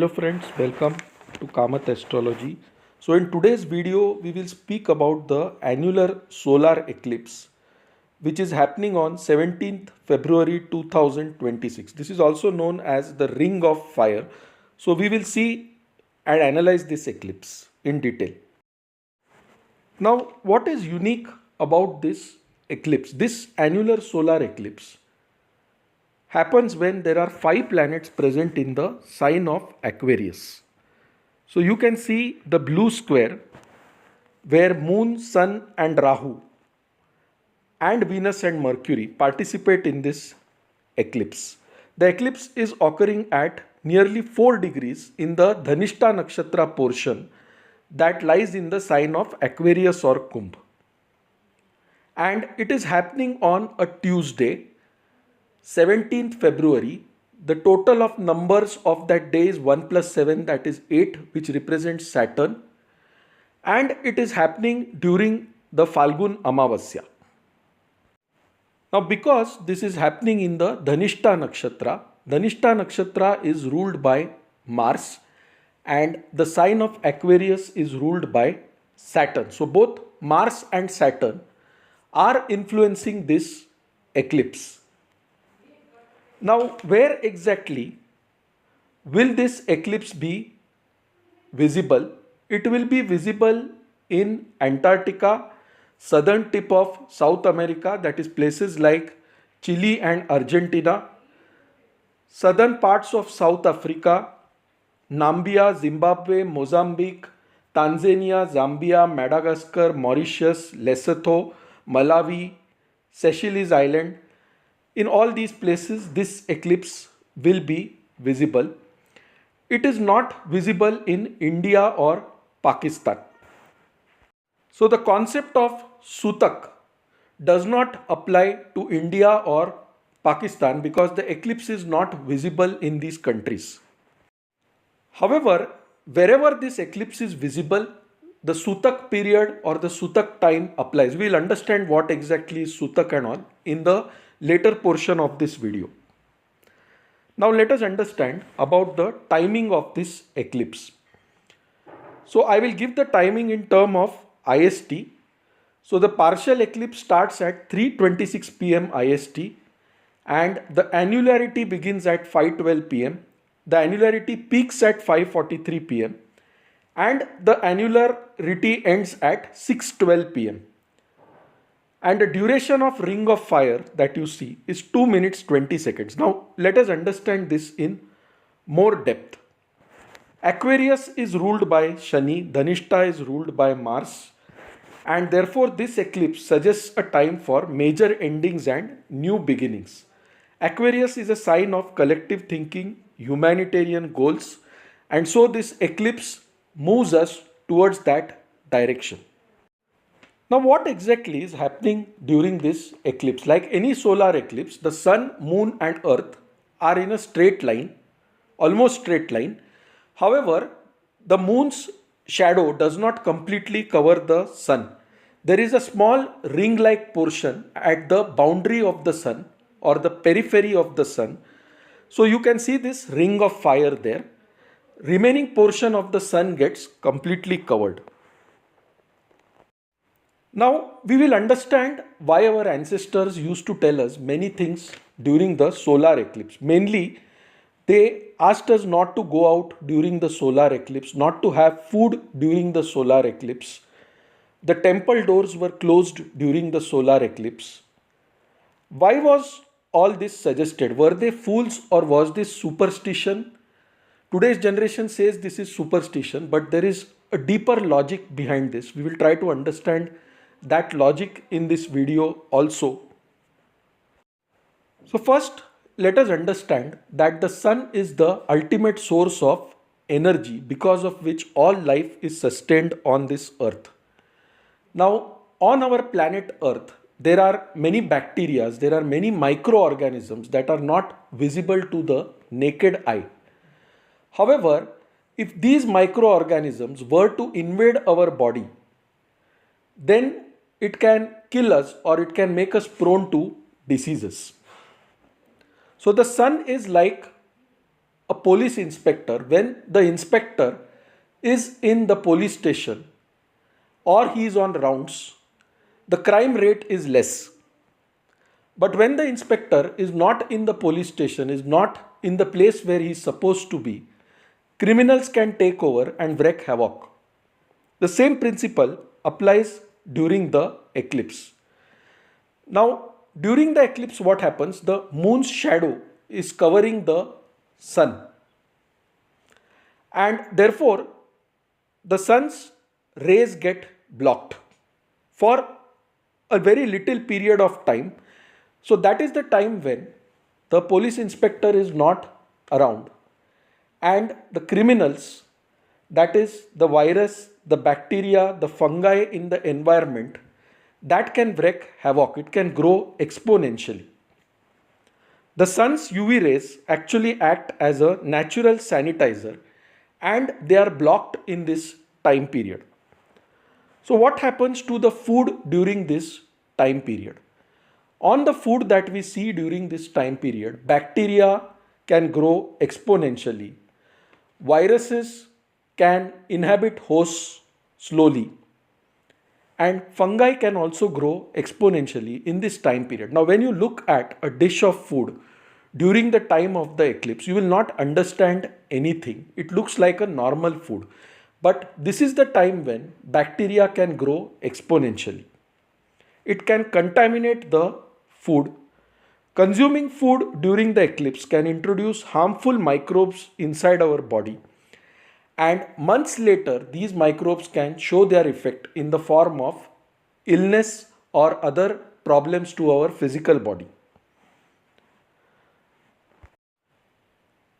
Hello friends, welcome to Kamat Astrology. So in today's video, we will speak about the annular solar eclipse which is happening on 17th February 2026. This is also known as the Ring of Fire. So we will see and analyze this eclipse in detail. Now, what is unique about this eclipse, this annular solar eclipse? Happens when there are 5 planets present in the sign of Aquarius. So you can see the blue square where Moon, Sun and Rahu and Venus and Mercury participate in this eclipse. The eclipse is occurring at nearly 4 degrees in the Dhanishta nakshatra portion that lies in the sign of Aquarius or Kumbh. And it is happening on a Tuesday, 17th February. The total of numbers of that day is 1 plus 7, that is 8, which represents Saturn. And it is happening during the Falgun Amavasya. Now, because this is happening in the Dhanishta nakshatra is ruled by Mars and the sign of Aquarius is ruled by Saturn. So both Mars and Saturn are influencing this eclipse. Now, where exactly will this eclipse be visible? It will be visible in Antarctica, southern tip of South America, that is places like Chile and Argentina, southern parts of South Africa, Namibia, Zimbabwe, Mozambique, Tanzania, Zambia, Madagascar, Mauritius, Lesotho, Malawi, Seychelles Island. In all these places, this eclipse will be visible. It is not visible in India or Pakistan. So the concept of Sutak does not apply to India or Pakistan because the eclipse is not visible in these countries. However, wherever this eclipse is visible, the Sutak period or the Sutak time applies. We will understand what exactly is Sutak and all in the later portion of this video. Now let us understand about the timing of this eclipse. So I will give the timing in term of IST. So the partial eclipse starts at 3:26 p.m. IST and the annularity begins at 5:12 p.m. The annularity peaks at 5:43 p.m. and the annularity ends at 6:12 p.m. And the duration of Ring of Fire that you see is 2 minutes 20 seconds. Now let us understand this in more depth. Aquarius is ruled by Shani, Dhanishta is ruled by Mars, and therefore this eclipse suggests a time for major endings and new beginnings. Aquarius is a sign of collective thinking, humanitarian goals, and so this eclipse moves us towards that direction. Now, what exactly is happening during this eclipse? Like any solar eclipse, the sun, moon and earth are in a straight line, almost straight line. However, the moon's shadow does not completely cover the sun. There is a small ring-like portion at the boundary of the sun or the periphery of the sun. So you can see this ring of fire there. Remaining portion of the sun gets completely covered. Now we will understand why our ancestors used to tell us many things during the solar eclipse. Mainly, they asked us not to go out during the solar eclipse, not to have food during the solar eclipse. The temple doors were closed during the solar eclipse. Why was all this suggested? Were they fools or was this superstition? Today's generation says this is superstition, but there is a deeper logic behind this. We will try to understand that logic in this video also. So first, let us understand that the sun is the ultimate source of energy because of which all life is sustained on this earth. Now, on our planet Earth, there are many bacteria, there are many microorganisms that are not visible to the naked eye. However, if these microorganisms were to invade our body, then it can kill us or it can make us prone to diseases. So the sun is like a police inspector, when the inspector is in the police station or he is on rounds, the crime rate is less. But when the inspector is not in the police station, is not in the place where he is supposed to be, criminals can take over and wreak havoc. The same principle applies during the eclipse. Now, during the eclipse, what happens? The moon's shadow is covering the sun, and therefore the sun's rays get blocked for a very little period of time. So that is the time when the police inspector is not around, and the criminals, that is the virus, the bacteria, the fungi in the environment, that can wreak havoc. It can grow exponentially. The sun's UV rays actually act as a natural sanitizer, and they are blocked in this time period. So what happens to the food during this time period? On the food that we see during this time period, bacteria can grow exponentially. Viruses can inhabit hosts slowly, and fungi can also grow exponentially in this time period. Now, when you look at a dish of food during the time of the eclipse, you will not understand anything. It looks like a normal food. But this is the time when bacteria can grow exponentially. It can contaminate the food. Consuming food during the eclipse can introduce harmful microbes inside our body. And months later, these microbes can show their effect in the form of illness or other problems to our physical body.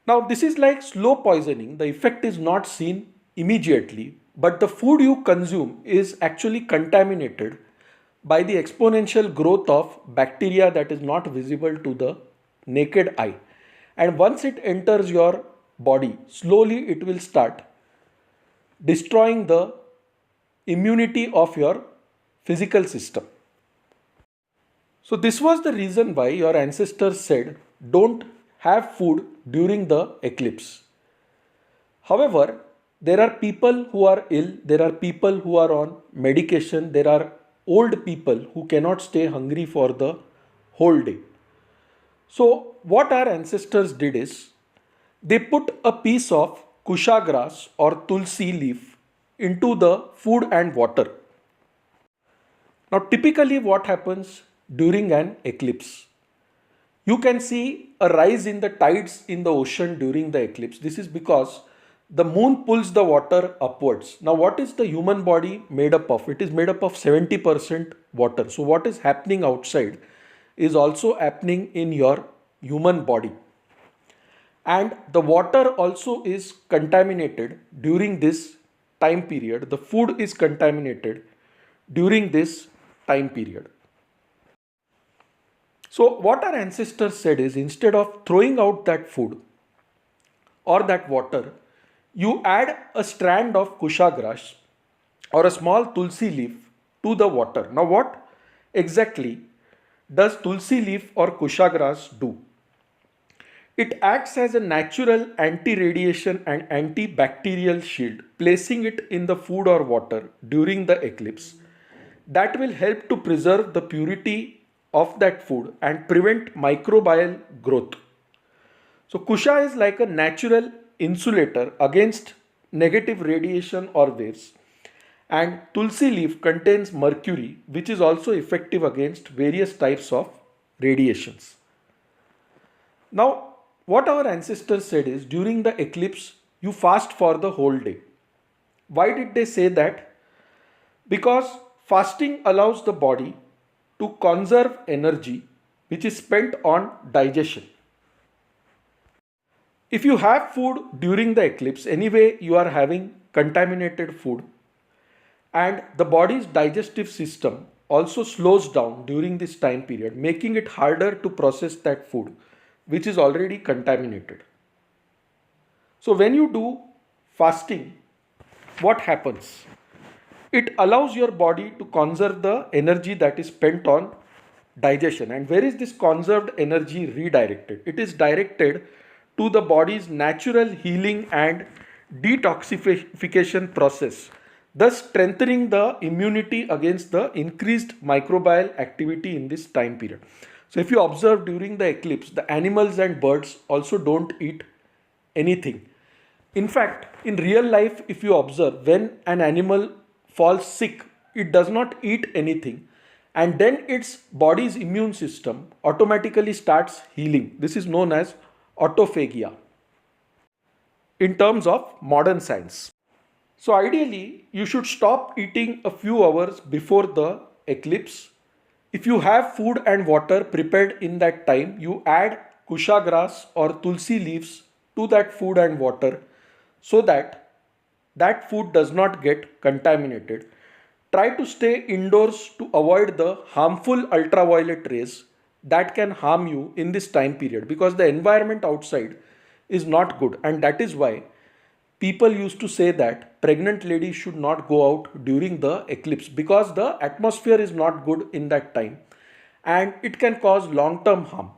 Now, this is like slow poisoning. The effect is not seen immediately, but the food you consume is actually contaminated by the exponential growth of bacteria that is not visible to the naked eye. And once it enters your body, slowly it will start destroying the immunity of your physical system. So this was the reason why your ancestors said don't have food during the eclipse. However, there are people who are ill, there are people who are on medication, there are old people who cannot stay hungry for the whole day. So what our ancestors did is they put a piece of kusha grass or tulsi leaf into the food and water. Now typically what happens during an eclipse? You can see a rise in the tides in the ocean during the eclipse. This is because the moon pulls the water upwards. Now what is the human body made up of? It is made up of 70% water. So what is happening outside is also happening in your human body. And the water also is contaminated during this time period. The food is contaminated during this time period. So what our ancestors said is instead of throwing out that food or that water, you add a strand of kusha grass or a small tulsi leaf to the water. Now what exactly does tulsi leaf or kusha grass do? It acts as a natural anti-radiation and antibacterial shield, placing it in the food or water during the eclipse. That will help to preserve the purity of that food and prevent microbial growth. So kusha is like a natural insulator against negative radiation or waves, and tulsi leaf contains mercury, which is also effective against various types of radiations. Now what our ancestors said is during the eclipse you fast for the whole day. Why did they say that? Because fasting allows the body to conserve energy which is spent on digestion. If you have food during the eclipse, anyway you are having contaminated food, and the body's digestive system also slows down during this time period, making it harder to process that food which is already contaminated. So when you do fasting, what happens? It allows your body to conserve the energy that is spent on digestion. And where is this conserved energy redirected? It is directed to the body's natural healing and detoxification process, thus strengthening the immunity against the increased microbial activity in this time period. So, if you observe during the eclipse, the animals and birds also don't eat anything. In fact, in real life, if you observe, when an animal falls sick, it does not eat anything, and then its body's immune system automatically starts healing. This is known as autophagia in terms of modern science. So, ideally, you should stop eating a few hours before the eclipse. If you have food and water prepared in that time, you add kusha grass or tulsi leaves to that food and water so that that food does not get contaminated. Try to stay indoors to avoid the harmful ultraviolet rays that can harm you in this time period, because the environment outside is not good, and that is why people used to say that pregnant ladies should not go out during the eclipse, because the atmosphere is not good in that time and it can cause long term harm.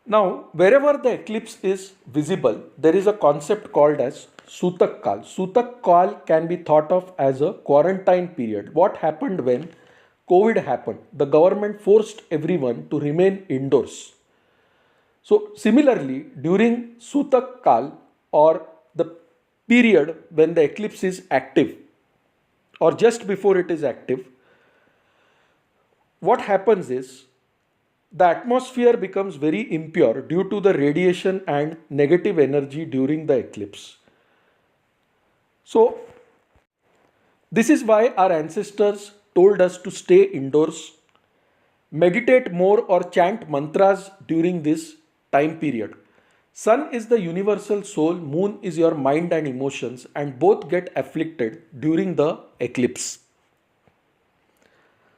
Now, wherever the eclipse is visible, there is a concept called as Sutak kaal. Sutak kaal can be thought of as a quarantine period. What happened when COVID happened? The government forced everyone to remain indoors. So, similarly, during Sutak kaal, or the period when the eclipse is active, or just before it is active, what happens is the atmosphere becomes very impure due to the radiation and negative energy during the eclipse. So, this is why our ancestors told us to stay indoors, meditate more, or chant mantras during this time period. Sun is the universal soul, moon is your mind and emotions, and both get afflicted during the eclipse.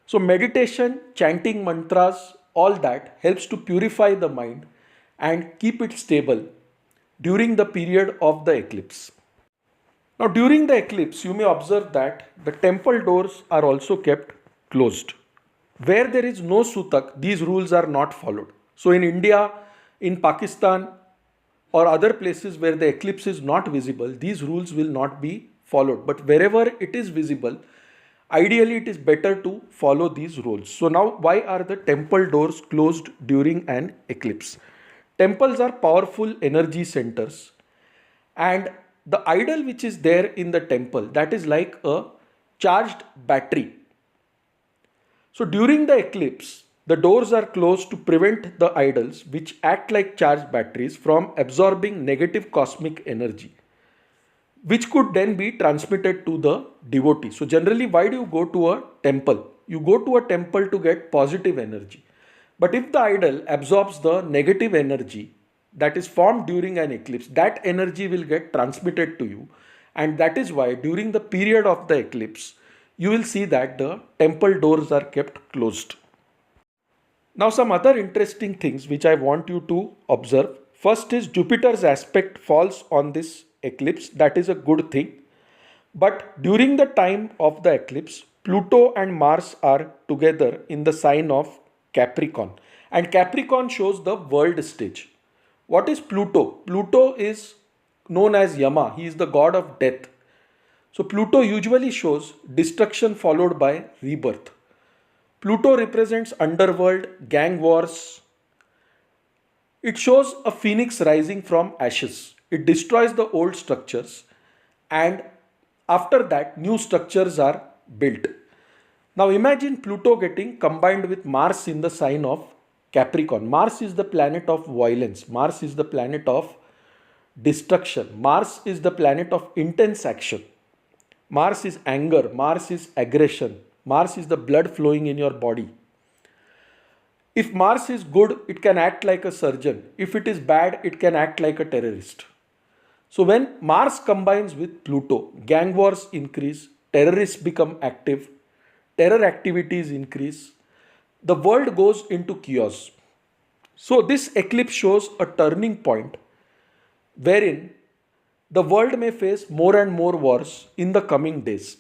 So, meditation, chanting mantras, all that helps to purify the mind and keep it stable during the period of the eclipse. Now, during the eclipse, you may observe that the temple doors are also kept closed. Where there is no Sutak, these rules are not followed. So, in India, in Pakistan, or other places where the eclipse is not visible, these rules will not be followed. But wherever it is visible, ideally it is better to follow these rules. So, now why are the temple doors closed during an eclipse? Temples are powerful energy centers, and the idol which is there in the temple, that is like a charged battery. So, during the eclipse, the doors are closed to prevent the idols, which act like charged batteries, from absorbing negative cosmic energy, which could then be transmitted to the devotee. So, generally, why do you go to a temple? You go to a temple to get positive energy. But if the idol absorbs the negative energy that is formed during an eclipse, that energy will get transmitted to you. And that is why during the period of the eclipse, you will see that the temple doors are kept closed. Now, some other interesting things which I want you to observe. First is Jupiter's aspect falls on this eclipse. That is a good thing. But during the time of the eclipse, Pluto and Mars are together in the sign of Capricorn. And Capricorn shows the world stage. What is Pluto? Pluto is known as Yama. He is the god of death. So Pluto usually shows destruction followed by rebirth. Pluto represents underworld, gang wars. It shows a phoenix rising from ashes. It destroys the old structures, and after that new structures are built. Now imagine Pluto getting combined with Mars in the sign of Capricorn. Mars is the planet of violence. Mars is the planet of destruction. Mars is the planet of intense action. Mars is anger. Mars is aggression. Mars is the blood flowing in your body. If Mars is good, it can act like a surgeon. If it is bad, it can act like a terrorist. So when Mars combines with Pluto, gang wars increase, terrorists become active, terror activities increase, the world goes into chaos. So this eclipse shows a turning point wherein the world may face more and more wars in the coming days.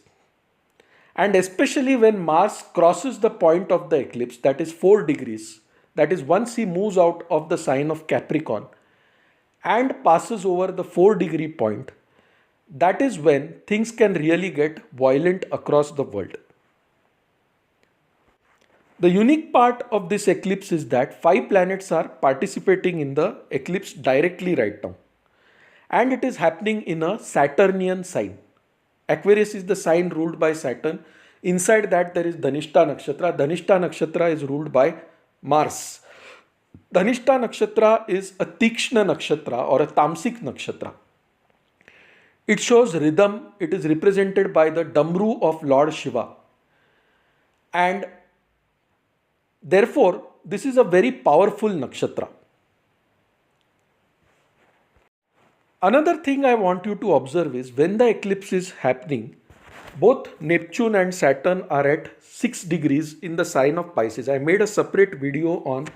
And especially when Mars crosses the point of the eclipse, that is 4 degrees, that is once he moves out of the sign of Capricorn and passes over the 4-degree point, that is when things can really get violent across the world. The unique part of this eclipse is that 5 planets are participating in the eclipse directly right now. And it is happening in a Saturnian sign. Aquarius is the sign ruled by Saturn. Inside that there is Dhanishta nakshatra. Dhanishta nakshatra is ruled by Mars. Dhanishta nakshatra is a Tikshna nakshatra or a Tamsik nakshatra. It shows rhythm. It is represented by the Damru of Lord Shiva. And therefore, this is a very powerful nakshatra. Another thing I want you to observe is when the eclipse is happening, both Neptune and Saturn are at 6 degrees in the sign of Pisces. I made a separate video on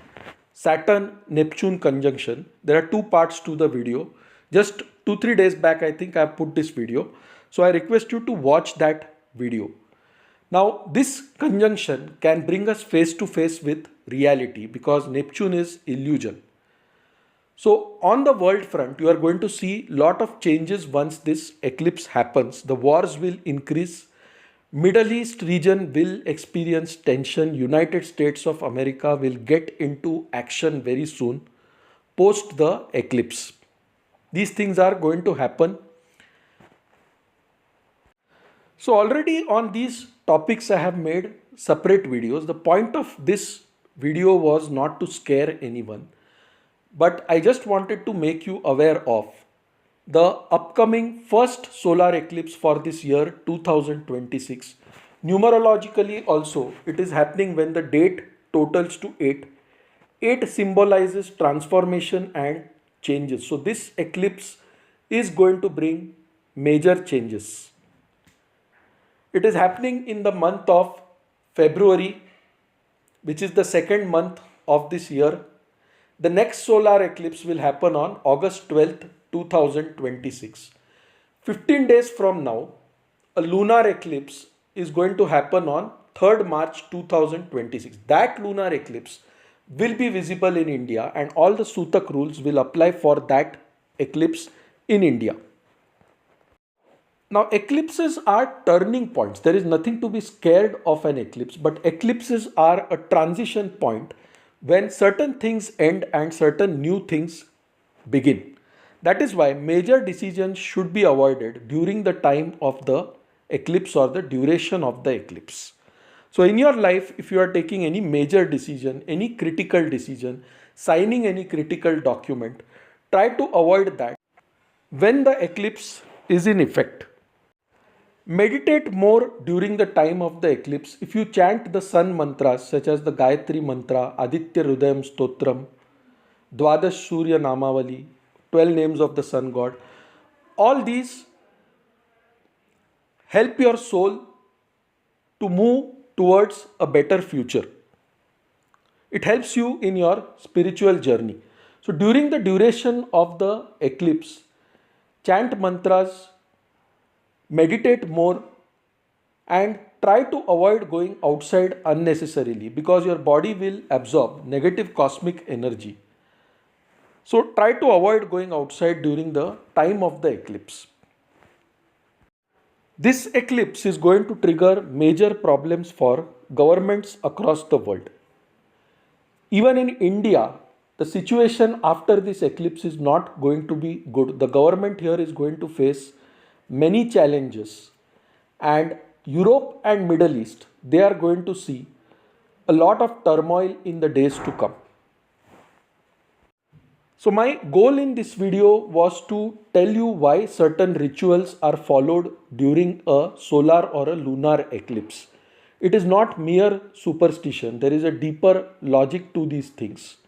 Saturn-Neptune conjunction. There are 2 parts to the video. Just 2-3 days back, I think I have put this video. So I request you to watch that video. Now, this conjunction can bring us face to face with reality because Neptune is illusion. So on the world front, you are going to see lot of changes once this eclipse happens. The wars will increase. Middle East region will experience tension. United States of America will get into action very soon post the eclipse. These things are going to happen. So already on these topics I have made separate videos. The point of this video was not to scare anyone, but I just wanted to make you aware of the upcoming first solar eclipse for this year 2026. Numerologically also, it is happening when the date totals to 8. 8 symbolizes transformation and changes. So this eclipse is going to bring major changes. It is happening in the month of February, which is the second month of this year. The next solar eclipse will happen on August 12th, 2026. 15 days from now, a lunar eclipse is going to happen on 3rd March 2026. That lunar eclipse will be visible in India and all the Sutak rules will apply for that eclipse in India. Now, eclipses are turning points. There is nothing to be scared of an eclipse, but eclipses are a transition point when certain things end and certain new things begin. That is why major decisions should be avoided during the time of the eclipse or the duration of the eclipse. So in your life, if you are taking any major decision, any critical decision, signing any critical document, try to avoid that when the eclipse is in effect. Meditate more during the time of the eclipse. If you chant the sun mantras such as the Gayatri mantra, Aditya Hridayam Stotram, Dwadash Surya Namavali, 12 names of the sun god, all these help your soul to move towards a better future. It helps you in your spiritual journey. So during the duration of the eclipse, chant mantras, meditate more, and try to avoid going outside unnecessarily because your body will absorb negative cosmic energy. So try to avoid going outside during the time of the eclipse. This eclipse is going to trigger major problems for governments across the world. Even in India, the situation after this eclipse is not going to be good. The government here is going to face many challenges, and Europe and Middle East, they are going to see a lot of turmoil in the days to come. So my goal in this video was to tell you why certain rituals are followed during a solar or a lunar eclipse. It is not mere superstition. There is a deeper logic to these things.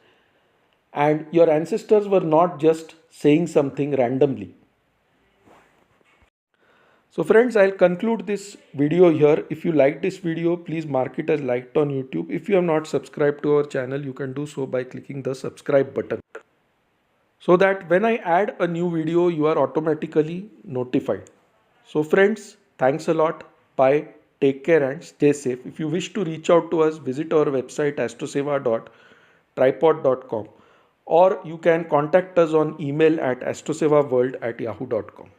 And your ancestors were not just saying something randomly. So friends, I'll conclude this video here. If you like this video, please mark it as liked on YouTube. If you have not subscribed to our channel, you can do so by clicking the subscribe button, so that when I add a new video, you are automatically notified. So friends, thanks a lot. Bye. Take care and stay safe. If you wish to reach out to us, visit our website astroseva.com tripod.com, or you can contact us on email at astrosevaworld@yahoo.com.